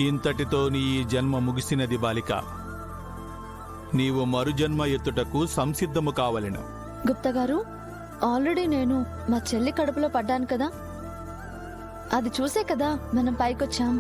ఇంతటితో నీ ఈ జన్మ ముగిసినది బాలిక. నీవు మరుజన్మ ఎత్తుటకు సంసిద్ధము కావలెను. గుప్తా గారు, ఆల్రెడీ నేను మా చెల్లి కడుపులో పడ్డాను కదా, అది చూసే కదా మనం పైకొచ్చాం.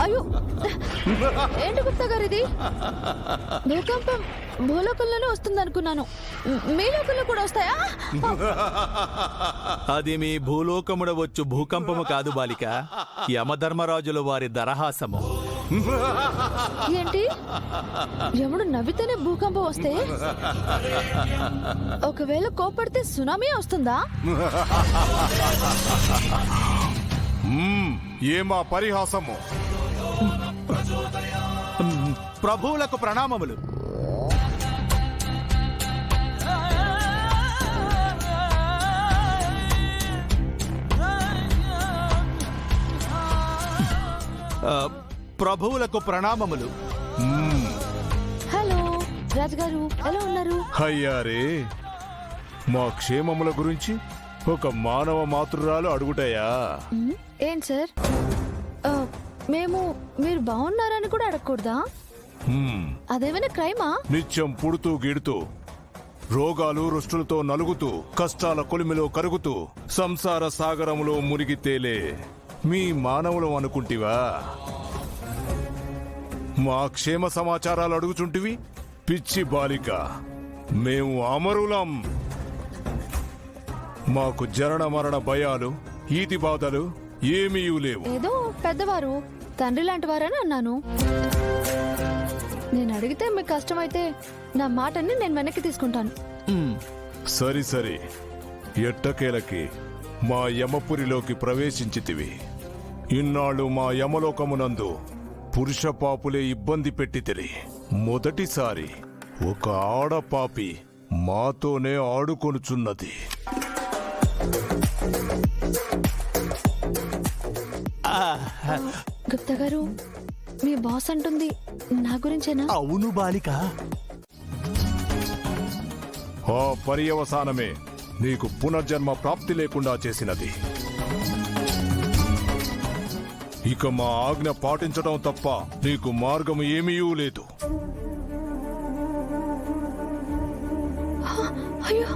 అయ్యో, ఏంటి గుప్తా గారు ఇది? భూకంపం భూలోకంలోనే వస్తుంది అనుకున్నాను, మీ లోకంలో కూడా వస్తాయా? అది మీ భూలోకముడ వచ్చు భూకంపము కాదు బాలిక, యమధర్మరాజుల వారి దరహాసము. ఏంటి, యముడు నవ్వితేనే భూకంపం వస్తే, ఒకవేళ కోపడితే సునామీ వస్తుందా? ఏమా పరిహాసము? ప్రభువులకు ప్రణామములు. ప్రభువులకు ప్రణామములు. హలో రాజుగారు, ఎలా ఉన్నారు? అయ్యారే, మా క్షేమముల గురించి ఒక మానవ మాతృరాలు అడుగుటాయా? ఏం సార్, మేము మీరు బాగున్నారని కూడా అడగకూడదా? అదేమైనా క్రైమా? నిత్యం పుడుతూ గిడుతూ రోగాలు రుష్టులతో నలుగుతూ కష్టాల కొలిమిలో కరుగుతూ సంసార సాగరములో మునిగి తేలే మీ మానవులం అనుకుంటివా? మా క్షేమ సమాచారాలు అడుగుచుంటివి? పిచ్చి బాలిక, మేము అమరులం. మాకు జరణ మరణ భయాలు ఈతి బాధలు ఏమీ లేవు. ఏదో పెద్దవారు తండ్రి లాంటి వారని అన్నాను. నేను అడిగితే మీకు కష్టమైతే నా మాటని నేను వెనక్కి తీసుకుంటాను. సరి సరి, ఎట్టకేలకి మా యమపురిలోకి ప్రవేశించితివి. ఇన్నాళ్ళు మా యమలోకమునందు పురుష పాపులే ఇబ్బంది పెట్టితిరి. మొదటిసారి ఒక ఆడపాపి మాతోనే ఆడుకొనుచున్నది. గుప్తా గారు, మీ బాస్ అంటుంది నా గురించేనా? అవును బాలిక. ఆ పర్యవసానమే నీకు పునర్జన్మ ప్రాప్తి లేకుండా చేసినది. ఇక మా ఆజ్ఞ పాటించడం తప్ప నీకు మార్గం ఏమీ లేదు. అయ్యో,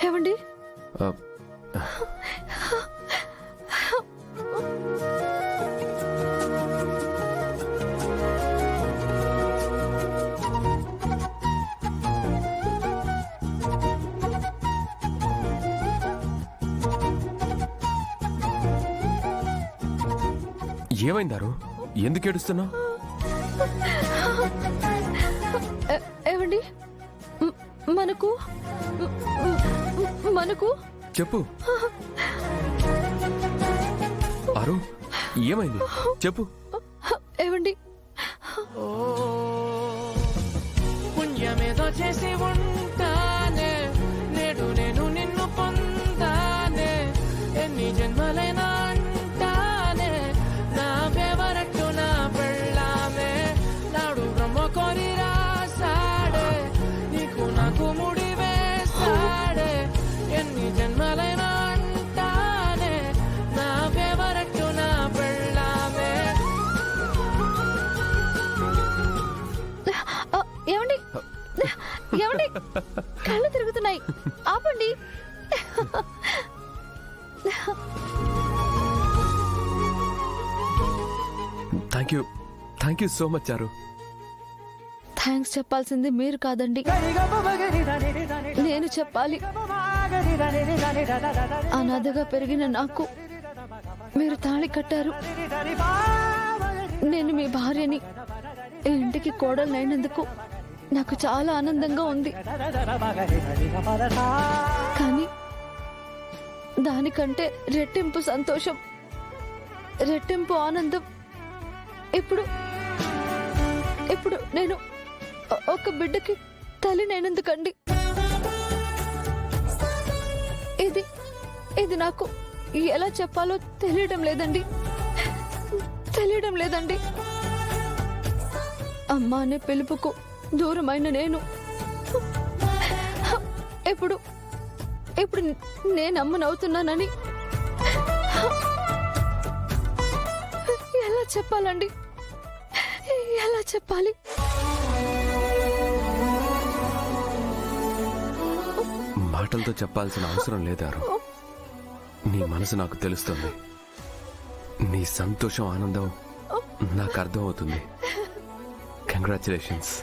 ఏమండి? ఏమైందారు? ఎందుకు ఏడుస్తున్నావు? ఏమండి, మనకు మనకు చెప్పు. అరు, ఏమైంది చెప్పు. ఏమండి, పుణ్యమేదో చేసి ఉంటానే, నేడు నేను నిన్ను పొందానే, ఎన్ని జన్మలైనా అంటానే, నా ఫేవరెట్టు నా పెళ్ళామే, నాడు బ్రహ్మ కొని రాసాడే, నీకు నాకు ముడి వేసాడే, ఎన్ని జన్మలైనా అంటానే, నా ఫేవరెట్టు నా పెళ్ళామే. ఏమండి ఏమండి కళ్ళు తిరుగుతున్నాయి, ఆపండి. థ్యాంక్ యూ సో మచ్ చారు. థ్యాంక్స్ చెప్పాల్సింది మీరు కాదండి, నేను చెప్పాలి. అనాథగా పెరిగిన నాకు మీరు తాళి కట్టారు. నేను మీ భార్యని, ఈ ఇంటికి కోడలైనందుకు నాకు చాలా ఆనందంగా ఉంది. కానీ దానికంటే రెట్టింపు సంతోషం, రెట్టింపు ఆనందం ఇప్పుడు నేను ఒక బిడ్డకి తల్లినైనందుకండి. ఇది నాకు ఎలా చెప్పాలో తెలియడం లేదండి. అమ్మా అనే పిలుపుకు దూరమైన నేను ఇప్పుడు నేను అమ్మనవుతున్నానని ఎలా చెప్పాలండి? ఎలా చెప్పాలి? మాటలతో చెప్పాల్సిన అవసరం లేదారు. నీ మనసు నాకు తెలుస్తుంది. నీ సంతోషం, ఆనందం నాకు అర్థమవుతుంది. కంగ్రాచులేషన్స్.